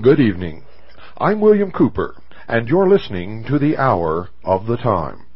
Good evening. I'm William Cooper, and you're listening to the Hour of the Time.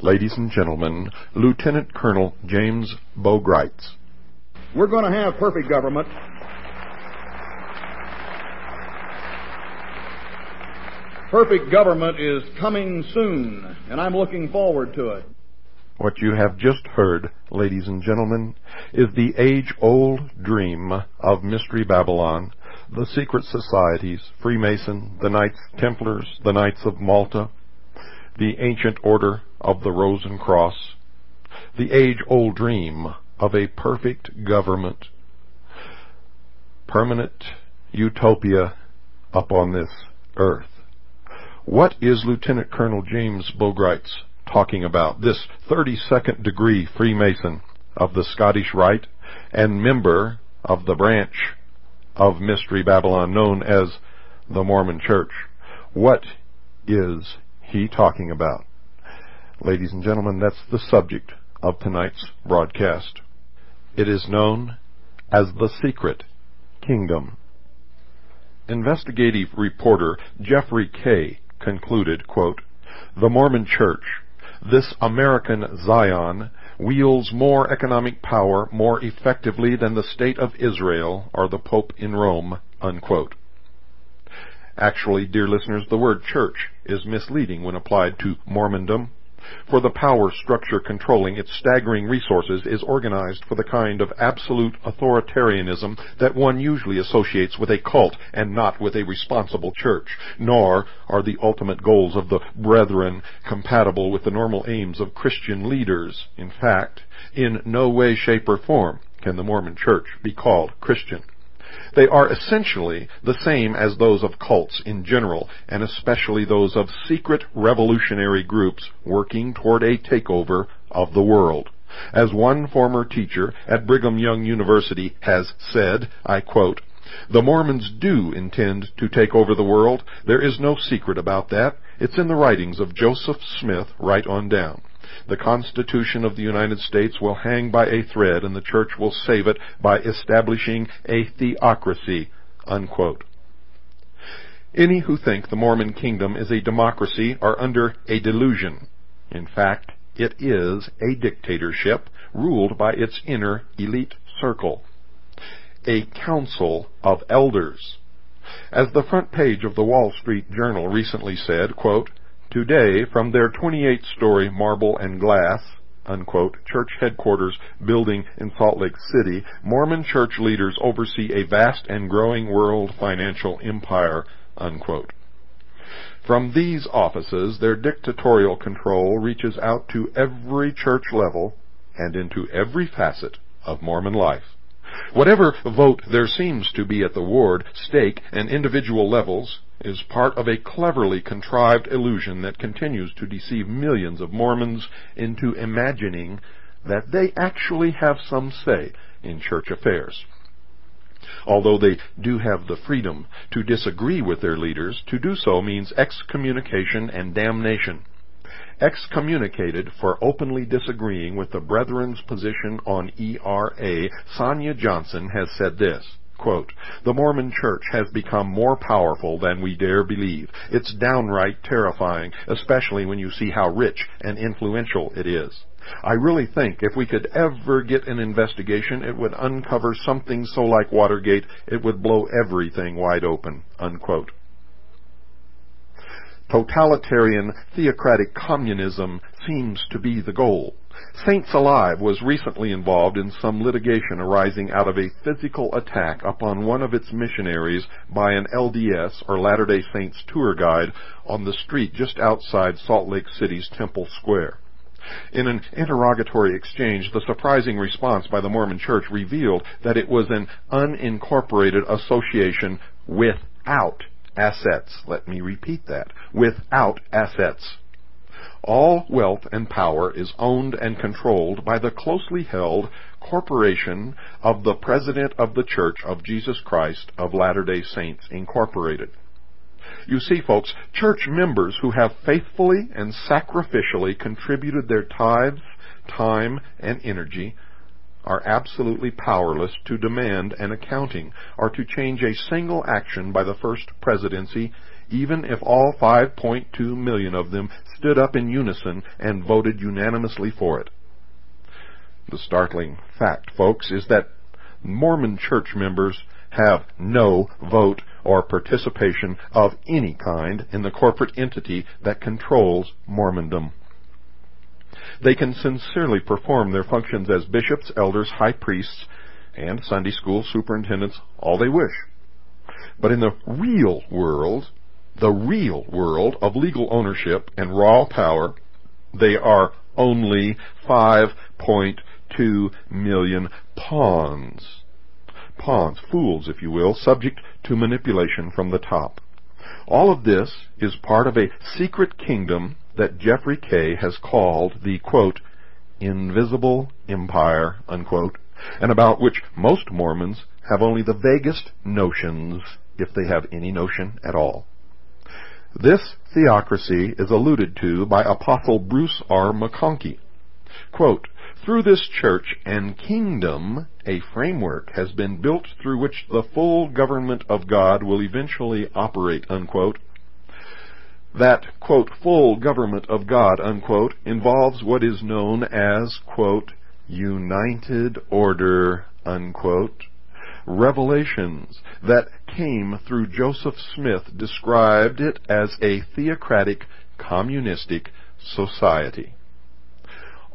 Ladies and gentlemen, Lieutenant Colonel James Bogreitz. We're going to have perfect government. Perfect government is coming soon, and I'm looking forward to it. What you have just heard, ladies and gentlemen, is the age-old dream of Mystery Babylon, the secret societies, Freemason, the Knights Templars, the Knights of Malta, the ancient order of the Rose and Cross, the age-old dream of a perfect government, permanent utopia upon this earth. What is Lieutenant Colonel James Bogreitz talking about, this 32nd degree Freemason of the Scottish Rite and member of the branch of Mystery Babylon known as the Mormon Church? What is he talking about? Ladies and gentlemen, that's the subject of tonight's broadcast. It is known as the Secret Kingdom. Investigative reporter Jeffrey Kay concluded, quote, "The Mormon Church, this American Zion, wields more economic power more effectively than the State of Israel or the Pope in Rome," unquote. Actually, dear listeners, the word church is misleading when applied to Mormondom, for the power structure controlling its staggering resources is organized for the kind of absolute authoritarianism that one usually associates with a cult and not with a responsible church, nor are the ultimate goals of the Brethren compatible with the normal aims of Christian leaders. In fact, in no way, shape, or form can the Mormon Church be called Christian. They are essentially the same as those of cults in general, and especially those of secret revolutionary groups working toward a takeover of the world. As one former teacher at Brigham Young University has said, I quote, "The Mormons do intend to take over the world. There is no secret about that. It's in the writings of Joseph Smith right on down. The Constitution of the United States will hang by a thread, and the church will save it by establishing a theocracy, unquote. Any who think the Mormon kingdom is a democracy are under a delusion. In fact, it is a dictatorship ruled by its inner elite circle, a council of elders. As the front page of the Wall Street Journal recently said, quote, "Today, from their 28-story marble and glass," unquote, church headquarters building in Salt Lake City, Mormon church leaders oversee a vast and growing world financial empire, unquote. From these offices, their dictatorial control reaches out to every church level and into every facet of Mormon life. Whatever vote there seems to be at the ward, stake, and individual levels is part of a cleverly contrived illusion that continues to deceive millions of Mormons into imagining that they actually have some say in church affairs. Although they do have the freedom to disagree with their leaders, to do so means excommunication and damnation. Excommunicated for openly disagreeing with the Brethren's position on ERA, Sonia Johnson has said this, quote, "The Mormon Church has become more powerful than we dare believe. It's downright terrifying, especially when you see how rich and influential it is. I really think if we could ever get an investigation, it would uncover something so like Watergate, it would blow everything wide open," unquote. Totalitarian theocratic communism seems to be the goal. Saints Alive was recently involved in some litigation arising out of a physical attack upon one of its missionaries by an LDS, or Latter-day Saints tour guide, on the street just outside Salt Lake City's Temple Square. In an interrogatory exchange, the surprising response by the Mormon Church revealed that it was an unincorporated association without assets. Let me repeat that. Without assets. All wealth and power is owned and controlled by the closely held corporation of the President of the Church of Jesus Christ of Latter-day Saints, Incorporated. You see, folks, church members who have faithfully and sacrificially contributed their tithes, time, and energy are absolutely powerless to demand an accounting or to change a single action by the First Presidency, even if all 5.2 million of them stood up in unison and voted unanimously for it. The startling fact, folks, is that Mormon church members have no vote or participation of any kind in the corporate entity that controls Mormondom. They can sincerely perform their functions as bishops, elders, high priests, and Sunday school superintendents all they wish. But in the real world of legal ownership and raw power, they are only 5.2 million pawns. Pawns, fools, if you will, subject to manipulation from the top. All of this is part of a secret kingdom that Jeffrey K. has called the, quote, invisible empire, unquote, and about which most Mormons have only the vaguest notions, if they have any notion at all. This theocracy is alluded to by Apostle Bruce R. McConkie. Quote, "Through this church and kingdom, a framework has been built through which the full government of God will eventually operate," unquote. That, quote, full government of God, unquote, involves what is known as, quote, united order, unquote. Revelations that came through Joseph Smith described it as a theocratic, communistic society.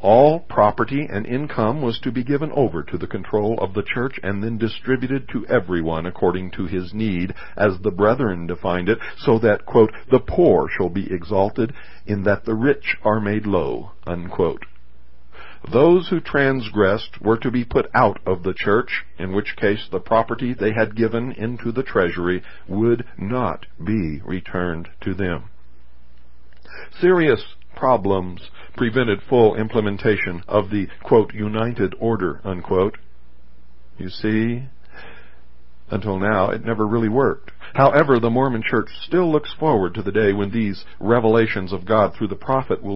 All property and income was to be given over to the control of the church and then distributed to everyone according to his need, as the Brethren defined it, so that, quote, the poor shall be exalted in that the rich are made low, unquote. Those who transgressed were to be put out of the church, in which case the property they had given into the treasury would not be returned to them. Serious problems prevented full implementation of the, quote, united order, unquote. You see, until now, it never really worked. However, the Mormon Church still looks forward to the day when these revelations of God through the prophet will